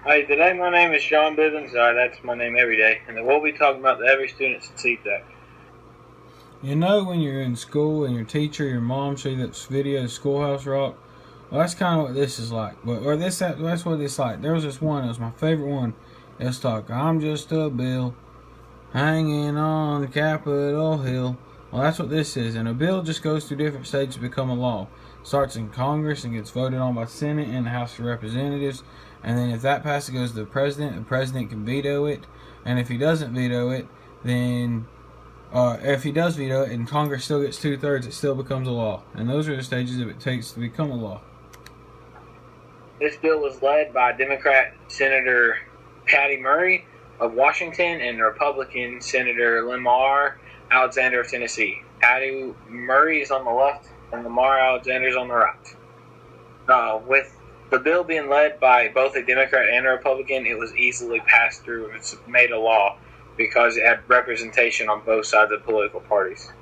Hi, today my name is Sean Bivens. That's my name every day. And we'll be talking about the Every Student Succeeds Act. You know when you're in school and your teacher, your mom show you that video, Schoolhouse Rock? Well, that's kind of what this is like. That's what it's like. There was this one, it was my favorite one. It's like, I'm just a bill hanging on Capitol Hill. Well, that's what this is. And a bill just goes through different states to become a law. Starts in Congress and gets voted on by Senate and the House of Representatives. And then if that passes, it goes to the president can veto it. And if he doesn't veto it, then if he does veto it and Congress still gets 2/3, it still becomes a law. And those are the stages that it takes to become a law. This bill was led by Democrat Senator Patty Murray of Washington and Republican Senator Lamar Alexander of Tennessee. Patty Murray is on the left and Lamar Alexander is on the right. With the bill being led by both a Democrat and a Republican, it was easily passed through. It's made a law because it had representation on both sides of political parties.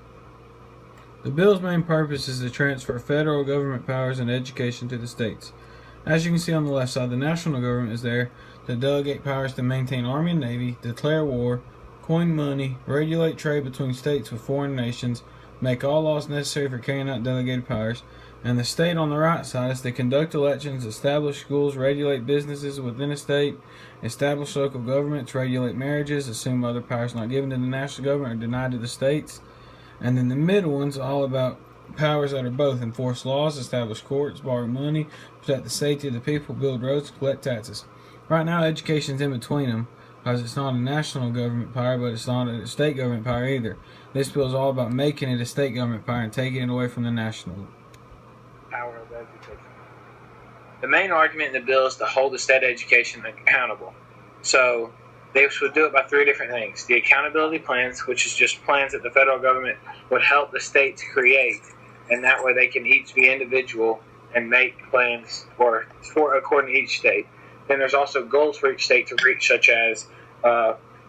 The bill's main purpose is to transfer federal government powers and education to the states. As you can see on the left side, the national government is there to delegate powers to maintain Army and Navy, declare war, coin money, regulate trade between states with foreign nations, make all laws necessary for carrying out delegated powers. And the state on the right side is to conduct elections, establish schools, regulate businesses within a state, establish local governments, regulate marriages, assume other powers not given to the national government or denied to the states. And then the middle one's all about powers that are both enforce laws, establish courts, borrow money, protect the safety of the people, build roads, collect taxes. Right now, education's in between them because it's not a national government power, but it's not a state government power either. This bill is all about making it a state government power and taking it away from the national power of education. The main argument in the bill is to hold the state education accountable. So they would do it by three different things. The accountability plans, which is just plans that the federal government would help the states create, and that way they can each be individual and make plans for according to each state. Then there's also goals for each state to reach, such as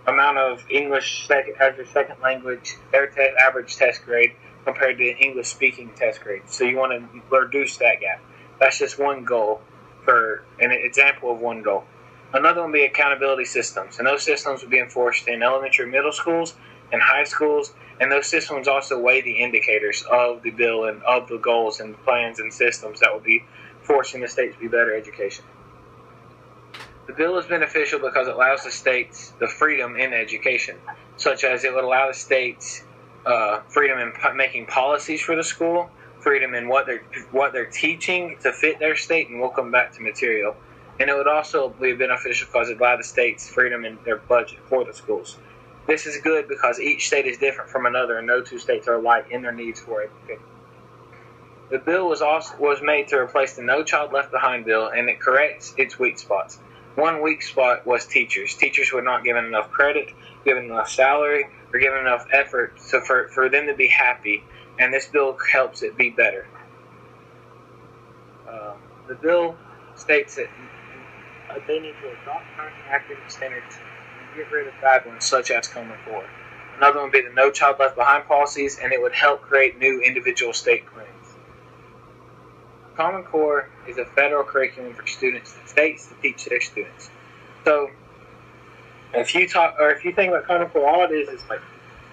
amount of English as their second language, their average test grade compared to English speaking test grade. So you want to reduce that gap. That's just one goal for an example of one goal. Another one would be accountability systems, and those systems would be enforced in elementary, middle schools, and high schools, and those systems also weigh the indicators of the bill and of the goals and plans and systems that would be forcing the states to be better education. The bill is beneficial because it allows the states the freedom in education, such as it would allow the states freedom in making policies for the school, freedom in what they're teaching to fit their state, and we'll come back to material. And it would also be beneficial because it allowed the states freedom in their budget for the schools. This is good because each state is different from another, and no two states are alike in their needs for education. The bill was made to replace the No Child Left Behind bill, and it corrects its weak spots. One weak spot was teachers. Teachers were not given enough credit, given enough salary, or given enough effort for them to be happy, and this bill helps it be better. The bill states that they need to adopt current academic standards and get rid of bad ones, such as Common Core. Another one would be the No Child Left Behind policies, and it would help create new individual state plans. Common Core is a federal curriculum for states to teach their students. So, if you think about Common Core, all it is like,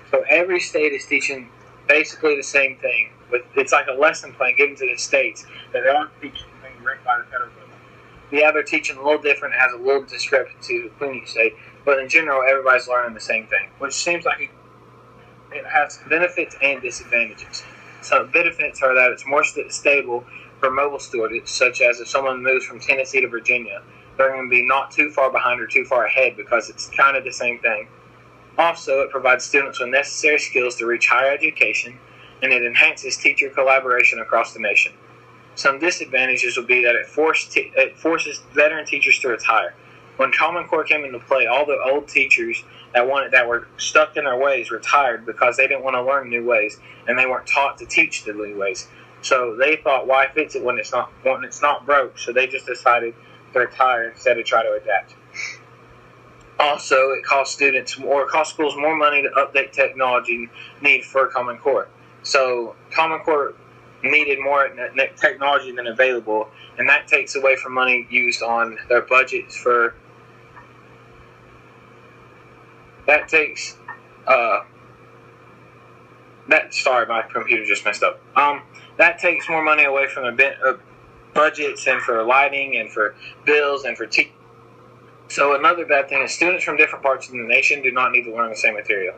so every state is teaching basically the same thing. It's like a lesson plan given to the states that they aren't teaching things written by the federal government. Yeah, they're teaching a little different, has a little discrepancy between each state, but in general, everybody's learning the same thing, which seems like it has benefits and disadvantages. So benefits are that it's more stable for mobile students, such as if someone moves from Tennessee to Virginia, they're going to be not too far behind or too far ahead because it's kind of the same thing. Also, it provides students with necessary skills to reach higher education, and it enhances teacher collaboration across the nation. Some disadvantages would be that it forces veteran teachers to retire. When Common Core came into play, all the old teachers that were stuck in their ways retired because they didn't want to learn new ways, and they weren't taught to teach the new ways. So they thought, why fix it when it's not broke? So they just decided to retire instead of try to adapt. Also, it costs schools more money to update technology need for Common Core. So Common Core needed more technology than available, and that takes away from money used on their budgets for that takes sorry, my computer just messed up. That takes more money away from the budgets and for lighting and for bills and for teaching. So another bad thing is students from different parts of the nation do not need to learn the same material.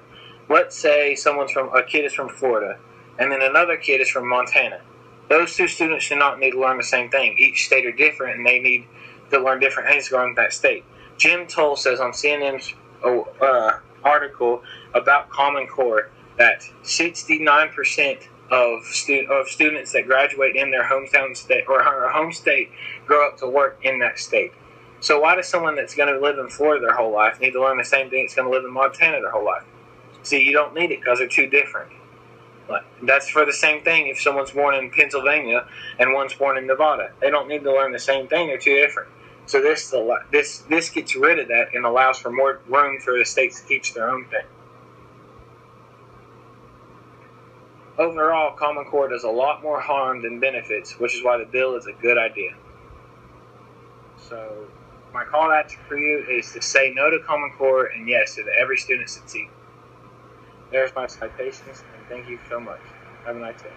Let's say a kid is from Florida, and then another kid is from Montana. Those two students do not need to learn the same thing. Each state are different, and they need to learn different things going to that state. Jim Toll says on CNN's article about Common Core that 69% of students that graduate in their hometown state or home state grow up to work in that state. So why does someone that's going to live in Florida their whole life need to learn the same thing that's going to live in Montana their whole life? See, you don't need it because they're too different. But that's for the same thing if someone's born in Pennsylvania and one's born in Nevada. They don't need to learn the same thing. They're too different. So this gets rid of that and allows for more room for the states to teach their own thing. Overall, Common Core does a lot more harm than benefits, which is why the bill is a good idea. So my call to action for you is to say no to Common Core and yes to every student succeed. There's my citations, and thank you so much. Have a nice day.